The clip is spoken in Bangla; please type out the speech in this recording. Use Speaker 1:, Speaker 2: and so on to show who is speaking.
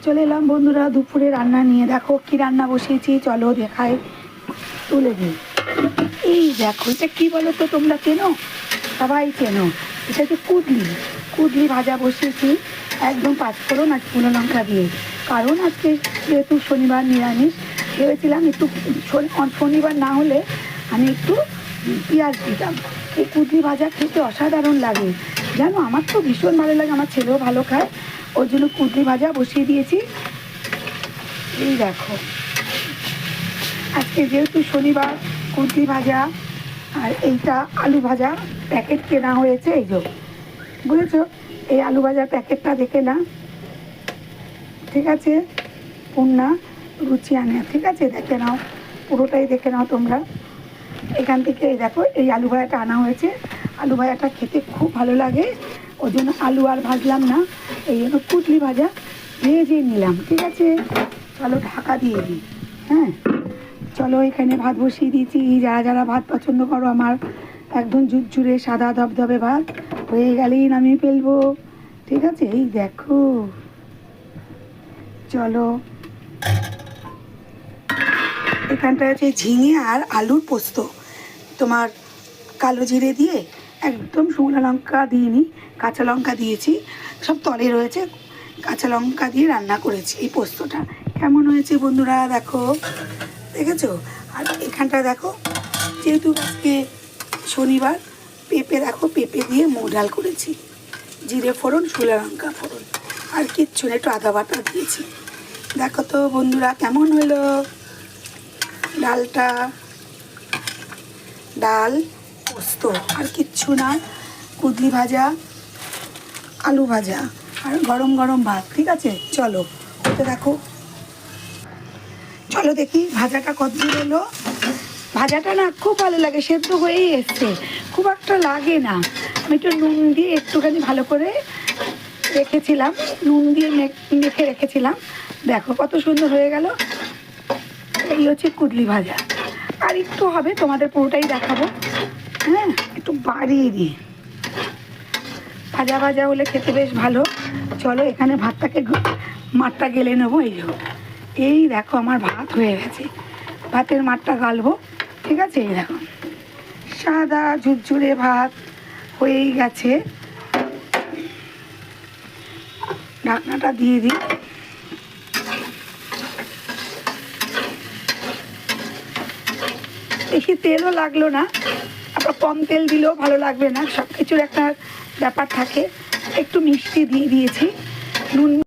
Speaker 1: চলে এলাম বন্ধুরা দুপুরে রান্না নিয়ে। দেখো কি রান্না বসিয়েছি, চলো দেখাই, তুলে দিই। এই দেখো, এটা কি বলো তো, তোমরা চেনো? সবাই চেনো। এটা হচ্ছে কুদলি। কুদলি ভাজা বসিয়েছি, একদম পাঁচফোড়ন আর শুকনো লঙ্কা দিয়ে। কারণ আজকে যেহেতু শনিবার নিরামিষ, ভেবেছিলাম একটু শনিবার না হলে আমি একটু পেঁয়াজ দিতাম। এই কুদলি ভাজা খেতে অসাধারণ লাগে জানো, আমার তো ভীষণ ভালো লাগে, আমার ছেলেও ভালো খায়। ওর জন্য কুদলি ভাজা বসিয়ে দিয়েছি। এই দেখো, আজকে যেহেতু শনিবার, কুদলি ভাজা আর এইটা আলু ভাজা প্যাকেট কেনা হয়েছে। এই যে বুঝেছো, এই আলু ভাজার প্যাকেটটা দেখে না, ঠিক আছে? পূর্ণা রুচি আনে, ঠিক আছে? দেখে নাও, পুরোটাই দেখে নাও তোমরা। এখান থেকে এই দেখো, এই আলু ভাজাটা আনা হয়েছে। আলু ভাজাটা খেতে খুব ভালো লাগে, ওই জন্য আলু আর ভাজলাম না, এই জন্য কুদলি ভাজা ভেজে নিলাম, ঠিক আছে? চলো ঢাকা দিয়ে দিই। হ্যাঁ, চলো এখানে ভাত বসিয়ে দিয়েছি। যারা যারা ভাত পছন্দ করো, আমার একদম ঝুরঝুরে সাদা ধবধবে ভাত হয়ে গেলেই নামিয়ে ফেলবো, ঠিক আছে? এই দেখো, চলো। এখানটা আছে ঝিঙে আর আলুর পোস্ত, তোমার কালো জিরে দিয়ে, একদম শুকনো লঙ্কা দিইনি, কাঁচা লঙ্কা দিয়েছি, সব তলে রয়েছে, কাঁচা লঙ্কা দিয়ে রান্না করেছি এই পোস্তটা। কেমন হয়েছে বন্ধুরা দেখো, দেখেছো? আর এখানটা দেখো, যেহেতু আজকে শনিবার, পেঁপে দেখো, পেঁপে দিয়ে মুগ ডাল করেছি, জিরে ফোড়ন, শুকনো লঙ্কা ফোড়ন, আর কিচ্ছু না, একটু আদা বাটা দিয়েছি। দেখো তো বন্ধুরা কেমন হলো ডালটা। ডাল, পোস্ত, আর কিচ্ছু না, কুদলি ভাজা, আলু ভাজা, আর গরম গরম ভাত, ঠিক আছে? চলো ওতে দেখো, চলো দেখি ভাজাটা কতদূর এলো। ভাজাটা না খুব ভালো লাগে, সেদ্ধ হয়েই এসছে, খুব একটা লাগে না। আমি একটু নুন দিয়ে একটুখানি ভালো করে রেখেছিলাম, নুন দিয়ে মেখে রেখেছিলাম। দেখো কত সুন্দর হয়ে গেল। এই হচ্ছে কুদলি ভাজা, আর একটু হবে, তোমাদের পুরোটাই দেখাবো। হ্যাঁ, একটু বাড়িয়ে দিই, ভাজা ভাজা হলে খেতে বেশ ভালো। চলো এখানে ভাতটাকে মাঠটা গেলে নেবো। এই দেখো আমার ভাত হয়ে গেছে, ভাতের মাঠটা গালবো, ঠিক আছে? এই দেখো সাদা ঝুরঝুরে ভাত হয়েই গেছে। ঢাকনাটা দিয়ে দিই। বেশি তেলও লাগলো না, আবার কম তেল দিলেও ভালো লাগবে না, সব কিছুর একটা ব্যাপার থাকে। একটু মিষ্টি দিয়ে দিয়েছি, নুন